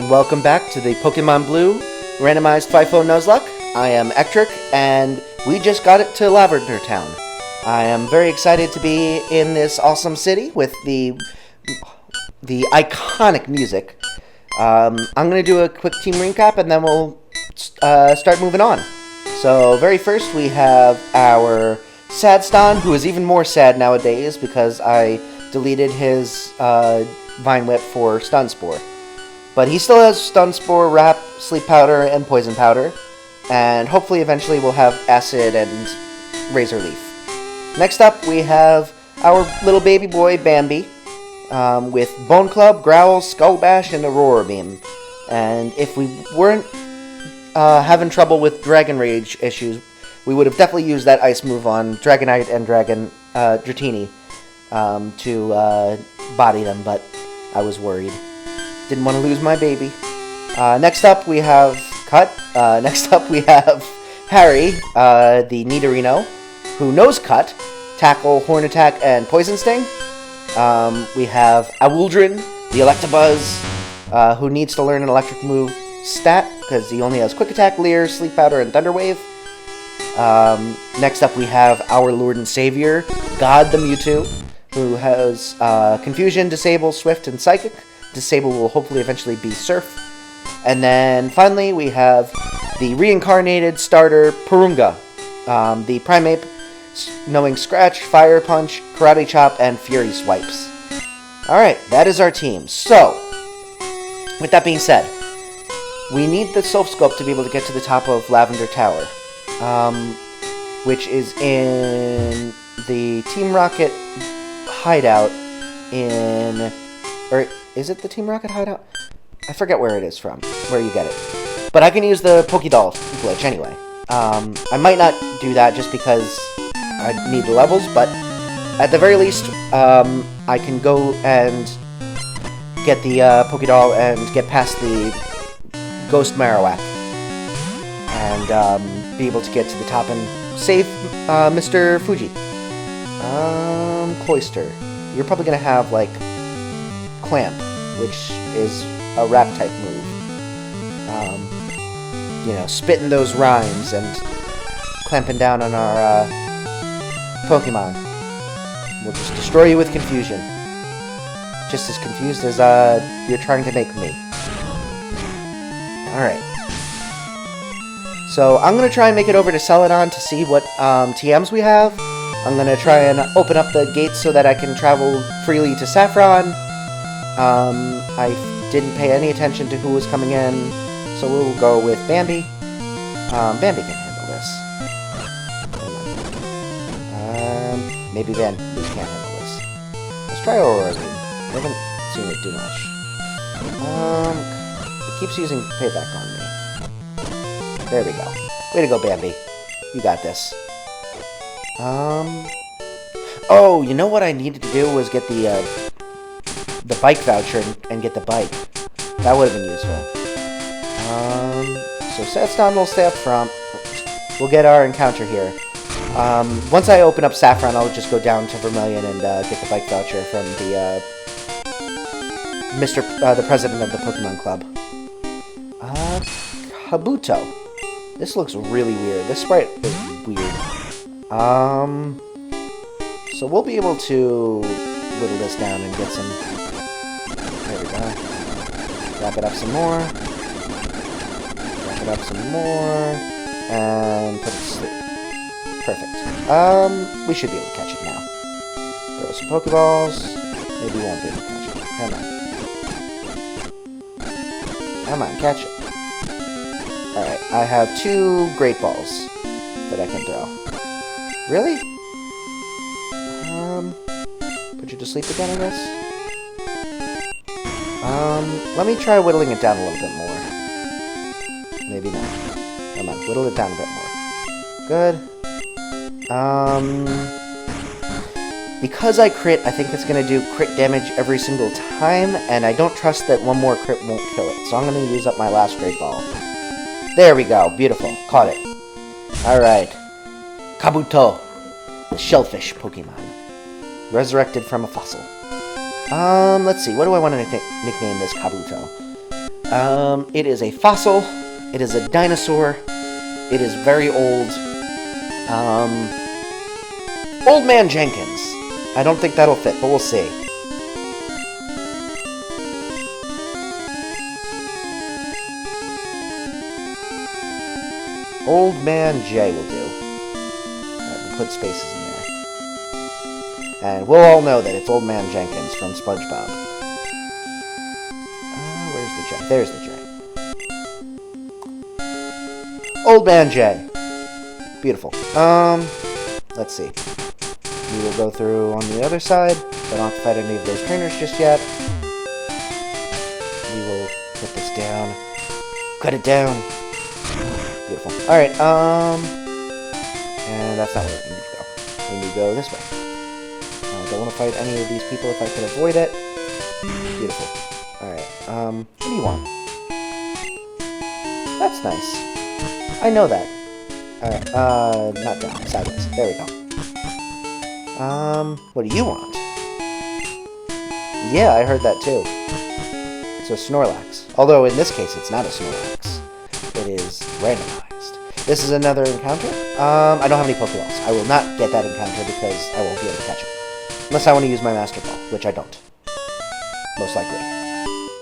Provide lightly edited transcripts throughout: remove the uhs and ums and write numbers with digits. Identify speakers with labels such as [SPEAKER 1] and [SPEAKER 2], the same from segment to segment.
[SPEAKER 1] and welcome back to the Pokemon Blue Randomized FIFO Nuzlocke. I am Ectric, and we just got it to Lavender Town. I am very excited to be in this awesome city with the iconic music. I'm going to do a quick team recap, and then we'll start moving on. So, very first, we have our Sad Stan, who is even more sad nowadays because I deleted his Vine Whip for Stun Spore. But he still has Stun Spore, Wrap, Sleep Powder, and Poison Powder. And hopefully eventually we'll have Acid and Razor Leaf. Next up, we have our little baby boy, Bambi, with Bone Club, Growl, Skull Bash, and Aurora Beam. And if we weren't having trouble with Dragon Rage issues, we would have definitely used that Ice move on Dragonite and Dratini to body them, but I was worried. Didn't want to lose my baby. Next up, we have Cut. Next up, we have Harry, the Nidorino, who knows Cut, Tackle, Horn Attack, and Poison Sting. We have Awuldrin, the Electabuzz, who needs to learn an electric move stat, because he only has Quick Attack, Leer, Sleep Powder, and Thunder Wave. Next up, we have our Lord and Savior, God the Mewtwo, who has Confusion, Disable, Swift, and Psychic. Disable will hopefully eventually be Surf. And then finally, we have the reincarnated starter, Purunga, the Primeape, knowing Scratch, Fire Punch, Karate Chop, and Fury Swipes. Alright, that is our team. So, with that being said, we need the Soul Scope to be able to get to the top of Lavender Tower, which is in the Team Rocket hideout in... Or is it the Team Rocket hideout? I forget where it is from, where you get it. But I can use the Pokédoll glitch anyway. I might not do that just because I need the levels, but at the very least, I can go and get the Pokédoll and get past the Ghost Marowak. And be able to get to the top and save Mr. Fuji. Cloyster. You're probably going to have, like, Clamp, which is a rap type move. You know, spitting those rhymes and clamping down on our Pokemon. We'll just destroy you with confusion. Just as confused as you're trying to make me. Alright. So I'm going to try and make it over to Celadon to see what TMs we have. I'm going to try and open up the gates so that I can travel freely to Saffron. I didn't pay any attention to who was coming in, so we'll go with Bambi. Bambi can handle this. Maybe Bambi can't handle this. Let's try Aurora Beam. I haven't seen it do much. It keeps using Payback on me. There we go. Way to go, Bambi. You got this. Oh, you know what I needed to do was get the bike voucher and get the bike. That would have been useful. So Sad Stan will stay up front. We'll get our encounter here. Once I open up Saffron, I'll just go down to Vermilion and get the bike voucher from the the president of the Pokemon Club. Kabuto. This looks really weird. This sprite is weird. So we'll be able to whittle this down and get some... There we go. Wrap it up some more. Wrap it up some more. And put it to sleep. Perfect. We should be able to catch it now. Throw some Pokeballs. Maybe we won't be able to catch it. Come on. Come on, catch it. Alright, I have 2 Great Balls that I can throw. Really? Put you to sleep again, I guess? Let me try whittling it down a little bit more. Maybe not. Come on, whittle it down a bit more. Good. Because I crit, I think it's going to do crit damage every single time, and I don't trust that one more crit won't kill it, so I'm going to use up my last Great Ball. There we go. Beautiful. Caught it. Alright. Kabuto, the shellfish Pokemon. Resurrected from a fossil. Let's see. What do I want to nickname this Kabuto? It is a fossil. It is a dinosaur. It is very old. Old Man Jenkins. I don't think that'll fit, but we'll see. Old Man J will do. Alright, we'll put spaces in there. And we'll all know that it's Old Man Jenkins from SpongeBob. Where's the J? There's the J. Old Man J. Beautiful. Let's see. We will go through on the other side. I don't have to fight any of those trainers just yet. We will put this down. Cut it down. Beautiful. Alright, and that's not where we need to go. We need to go this way. I don't want to fight any of these people if I can avoid it. Beautiful. Alright, what do you want? That's nice. I know that. Alright, not down, sideways. There we go. What do you want? Yeah, I heard that too. It's a Snorlax. Although, in this case, it's not a Snorlax. It is randomized. This is another encounter. I don't have any Pokeballs. I will not get that encounter because I won't be able to catch it. Unless I want to use my Master Ball, which I don't. Most likely.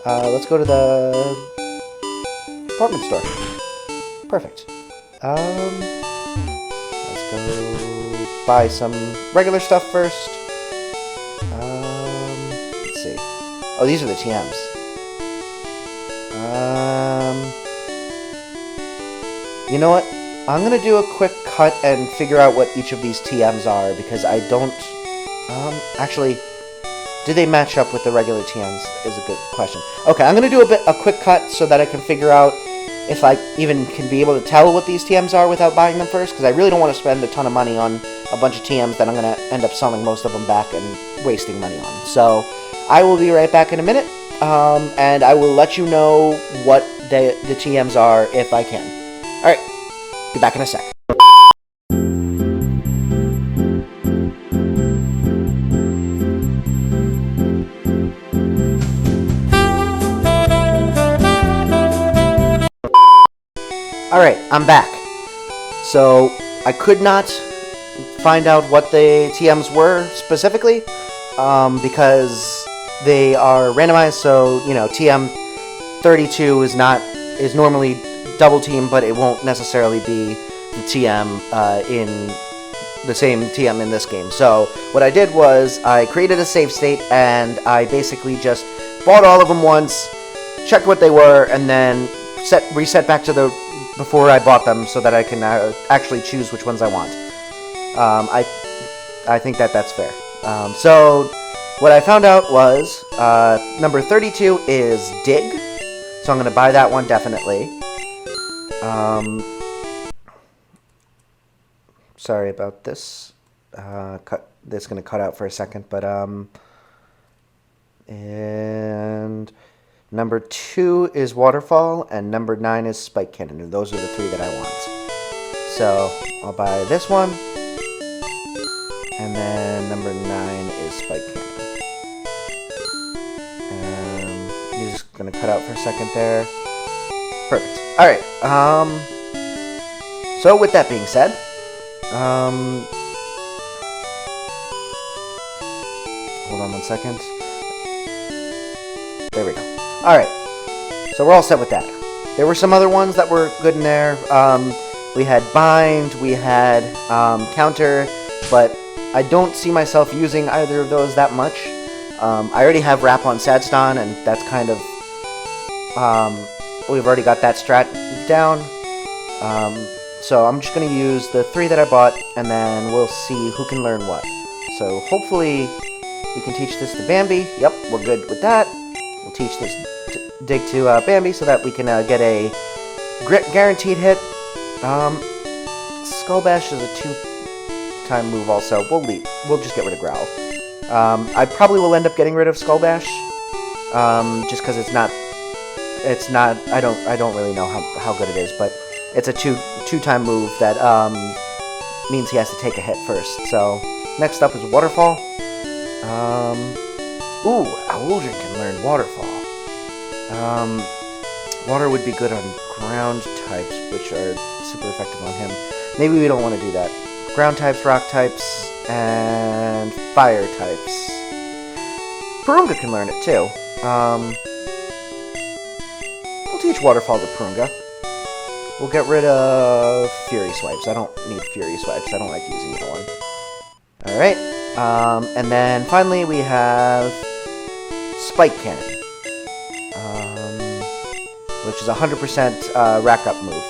[SPEAKER 1] Let's go to the department store. Perfect. Let's go buy some regular stuff first. Let's see. Oh, these are the TMs. You know what? I'm gonna do a quick cut and figure out what each of these TMs are because I don't. Actually, do they match up with the regular TMs? Is a good question. Okay, I'm gonna do a quick cut so that I can figure out if I even can be able to tell what these TMs are without buying them first, because I really don't want to spend a ton of money on a bunch of TMs that I'm going to end up selling most of them back and wasting money on. So I will be right back in a minute, and I will let you know what the TMs are if I can. Alright, be back in a sec. Alright, I'm back. So, I could not find out what the TMs were specifically, because they are randomized, so, you know, TM 32 is normally double team, but it won't necessarily be the TM in the same TM in this game. So, what I did was, I created a save state, and I basically just bought all of them once, checked what they were, and then reset back to the before I bought them so that I can actually choose which ones I want. I think that's fair. So what I found out was number 32 is Dig, so I'm going to buy that one definitely. Sorry about this. This is going to cut out for a second, but and number 2 is Waterfall, and number 9 is Spike Cannon, and those are the 3 that I want. So, I'll buy this one, and then number 9 is Spike Cannon. And you're just going to cut out for a second there. Perfect. Alright, so with that being said, hold on one second. There we go. Alright, so we're all set with that. There were some other ones that were good in there. We had Bind, we had Counter, but I don't see myself using either of those that much. I already have Wrap on Sadston, and that's kind of... we've already got that strat down. So I'm just going to use the 3 that I bought, and then we'll see who can learn what. So hopefully we can teach this to Bambi. Yep, we're good with that. We'll teach this Dig to Bambi so that we can get a guaranteed hit. Skull Bash is a 2-time move also. We'll leave. We'll just get rid of Growl. I probably will end up getting rid of Skull Bash, just because it's not. I don't really know how good it is, but it's a two-time move that means he has to take a hit first. So next up is Waterfall. Ooh, Owldrin can learn Waterfall. Water would be good on ground types, which are super effective on him. Maybe we don't want to do that. Ground types, rock types, and fire types. Purunga can learn it too. We'll teach Waterfall to Purunga. We'll get rid of Fury Swipes. I don't need Fury Swipes. I don't like using that one. Alright. And then finally we have Spike Cannon. Which is a 100% rack-up move.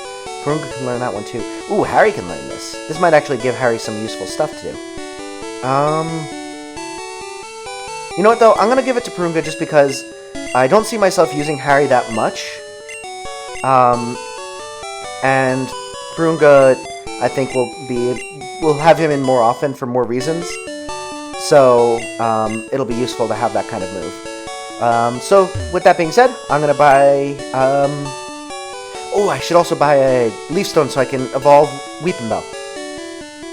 [SPEAKER 1] Purunga can learn that one too. Ooh, Harry can learn this. This might actually give Harry some useful stuff to do. You know what, though? I'm going to give it to Purunga just because I don't see myself using Harry that much. And Purunga, I think, we'll have him in more often for more reasons. So, it'll be useful to have that kind of move. So, with that being said, I'm going to buy, oh, I should also buy a Leaf Stone so I can evolve Weeping Bell.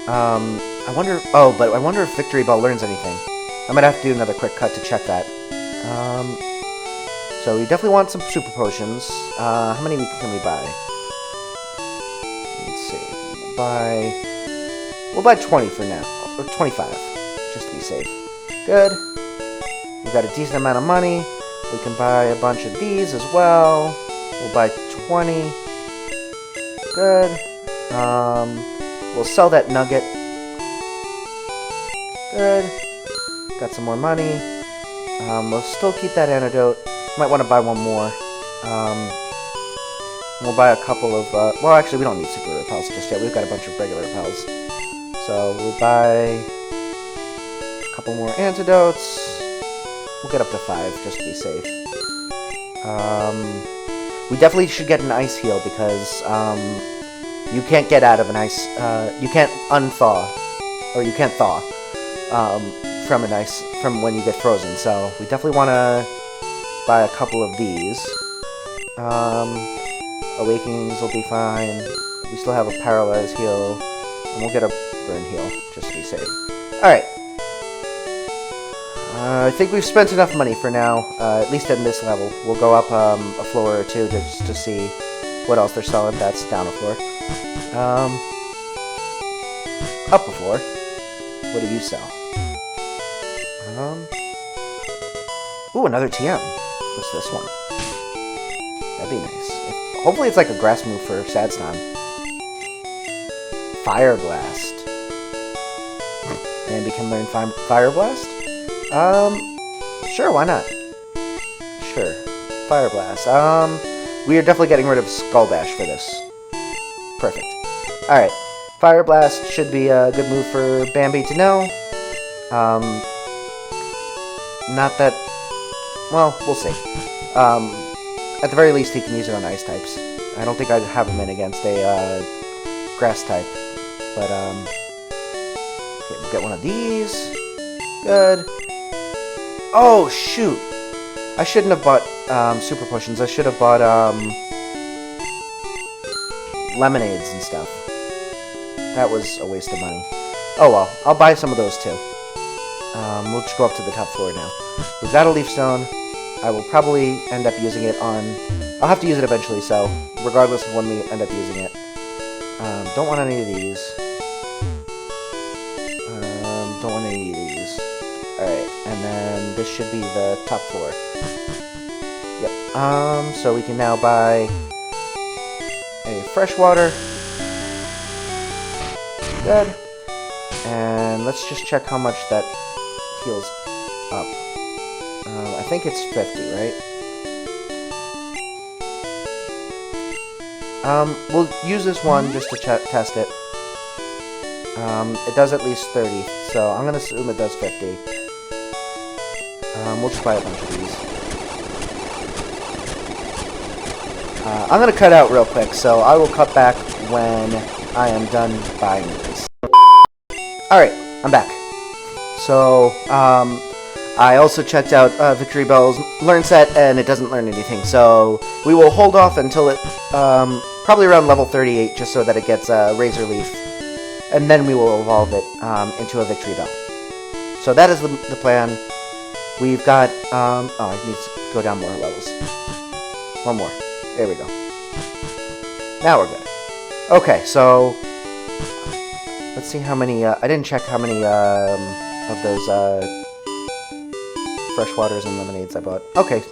[SPEAKER 1] I wonder if Victory Bell learns anything. I might have to do another quick cut to check that. So we definitely want some Super Potions. How many can we buy? Let's see. We'll buy 20 for now, or 25, just to be safe. Good. We've got a decent amount of money. We can buy a bunch of these as well. We'll buy 20. Good. We'll sell that nugget. Good. Got some more money. We'll still keep that antidote. Might want to buy one more. We'll buy a couple of, well, actually, we don't need super repels just yet. We've got a bunch of regular repels. So we'll buy a couple more antidotes. We'll get up to 5 just to be safe. We definitely should get an ice heal because you can't get out of an ice. You can't unthaw, or you can't thaw from when you get frozen. So we definitely want to buy a couple of these. Awakenings will be fine. We still have a paralyze heal, and we'll get a burn heal just to be safe. All right. I think we've spent enough money for now, at least at this level. We'll go up a floor or two just to see what else they're selling. That's down a floor. Up a floor. What do you sell? Ooh, another TM. What's this one? That'd be nice. Hopefully it's like a grass move for Sadstan. Fire Blast. Bambi can learn Fire Blast? Sure, why not? Sure. Fire Blast. We are definitely getting rid of Skull Dash for this. Perfect. Alright. Fire Blast should be a good move for Bambi to know. Not that... Well, we'll see. At the very least, he can use it on ice types. I don't think I'd have him in against a grass type. But, okay, we'll get one of these. Good. Oh, shoot! I shouldn't have bought Super Potions. I should have bought lemonades and stuff. That was a waste of money. Oh well, I'll buy some of those too. We'll just go up to the top floor now. We've got a Leaf Stone. I will probably end up using it on... I'll have to use it eventually, so regardless of when we end up using it. Don't want any of these. Don't want any of these. Alright, and then this should be the top floor. Yep. So we can now buy a freshwater. Good. And let's just check how much that heals up. I think it's 50, right? We'll use this one just to test it. It does at least 30, so I'm gonna assume it does 50. We'll just buy a bunch of these. I'm gonna cut out real quick, so I will cut back when I am done buying these. Alright, I'm back. So, I also checked out Victory Bell's learn set, and it doesn't learn anything, so we will hold off until it, probably around level 38, just so that it gets Razor Leaf, and then we will evolve it into a Victory Bell. So that is the plan. We've got, oh, I need to go down more levels. One more. There we go. Now we're good. Okay, so let's see how many. I didn't check how many of those fresh waters and lemonades I bought. Okay,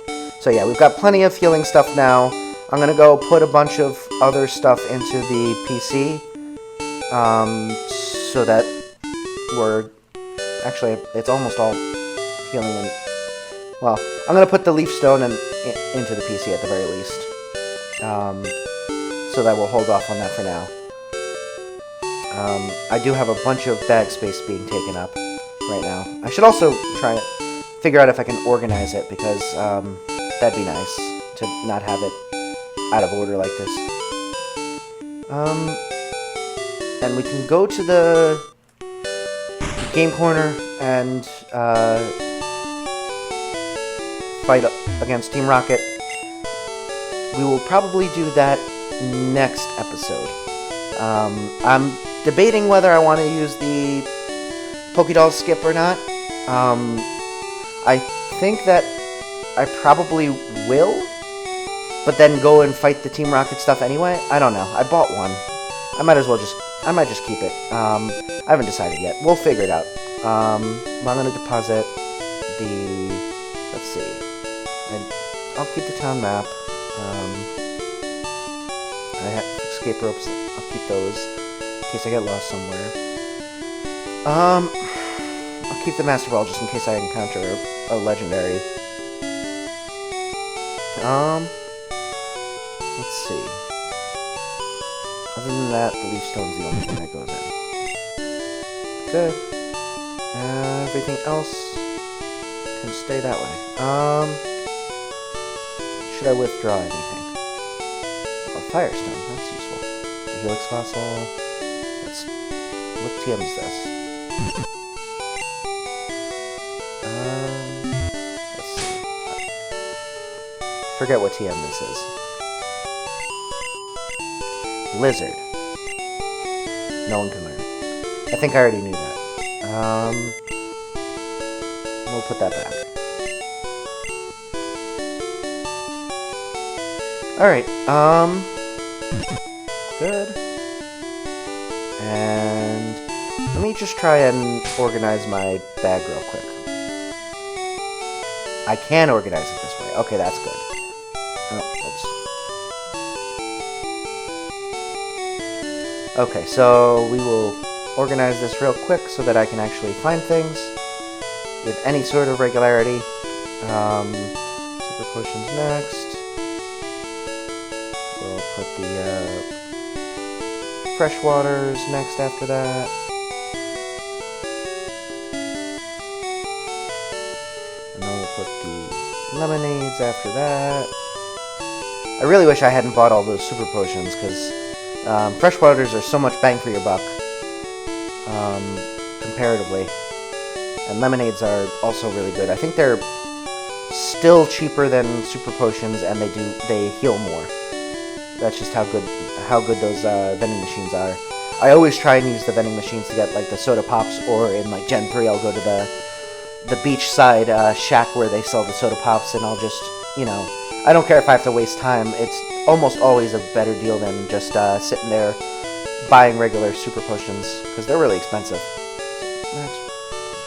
[SPEAKER 1] so yeah, we've got plenty of healing stuff now. I'm gonna go put a bunch of other stuff into the PC, so that we're actually it's almost all healing. And well, I'm gonna put the leaf stone into the PC at the very least, so that we'll hold off on that for now. I do have a bunch of bag space being taken up right now. I should also try to figure out if I can organize it, because that'd be nice to not have it out of order like this. And we can go to the game corner and fight against Team Rocket. We will probably do that next episode. I'm debating whether I want to use the Pokédoll skip or not. I think that I probably will, but then go and fight the Team Rocket stuff anyway. I don't know. I bought one. I might just keep it. I haven't decided yet. We'll figure it out. I'm going to deposit the... Let's see. I'll keep the town map. I have escape ropes. I'll keep those in case I get lost somewhere. I'll keep the Master Ball just in case I encounter a legendary. Let's see. Other than that, the leaf stone's the only thing that goes in. Good. Everything else can stay that way. Should I withdraw anything? A Firestone, that's useful. The Helix Fossil. What TM is this? Let's see. Forget what TM this is. Blizzard. No one can learn. I think I already knew that. We'll put that back. Alright, good. And let me just try and organize my bag real quick. I can organize it this way. Okay, that's good. Oh, oops. Okay, so we will organize this real quick so that I can actually find things with any sort of regularity. Super potions next. We'll put the fresh waters next after that. And then we'll put the lemonades after that. I really wish I hadn't bought all those super potions, because fresh waters are so much bang for your buck, comparatively. And lemonades are also really good. I think they're still cheaper than super potions, and they heal more. That's just how good those vending machines are. I always try and use the vending machines to get like the soda pops, or in like Gen 3 I'll go to the beachside shack where they sell the soda pops, and I'll just, I don't care if I have to waste time. It's almost always a better deal than just sitting there buying regular super potions, because they're really expensive.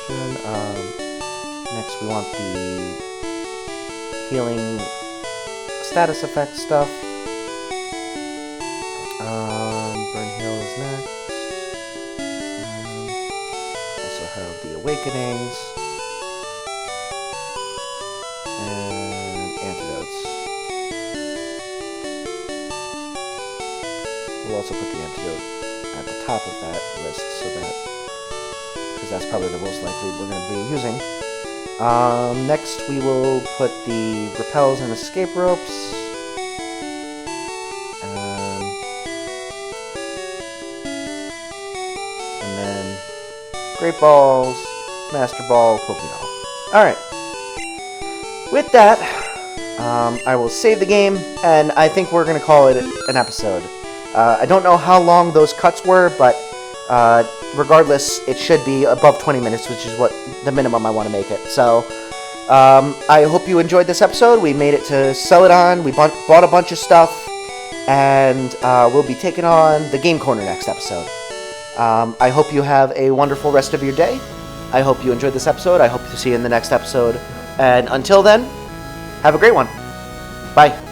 [SPEAKER 1] So, next we want the healing status effect stuff. Burn Hill is next. Also have the awakenings and antidotes. We'll also put the antidote at the top of that list, because that's probably the most likely we're going to be using. Next we will put the repels and escape ropes. Great Balls, Master Ball, Pokédoll. Alright. With that, I will save the game, and I think we're going to call it an episode. I don't know how long those cuts were, but regardless, it should be above 20 minutes, which is what the minimum I want to make it. So, I hope you enjoyed this episode. We made it to Celadon. We bought a bunch of stuff, and we'll be taking on the Game Corner next episode. I hope you have a wonderful rest of your day. I hope you enjoyed this episode. I hope to see you in the next episode. And until then, have a great one. Bye.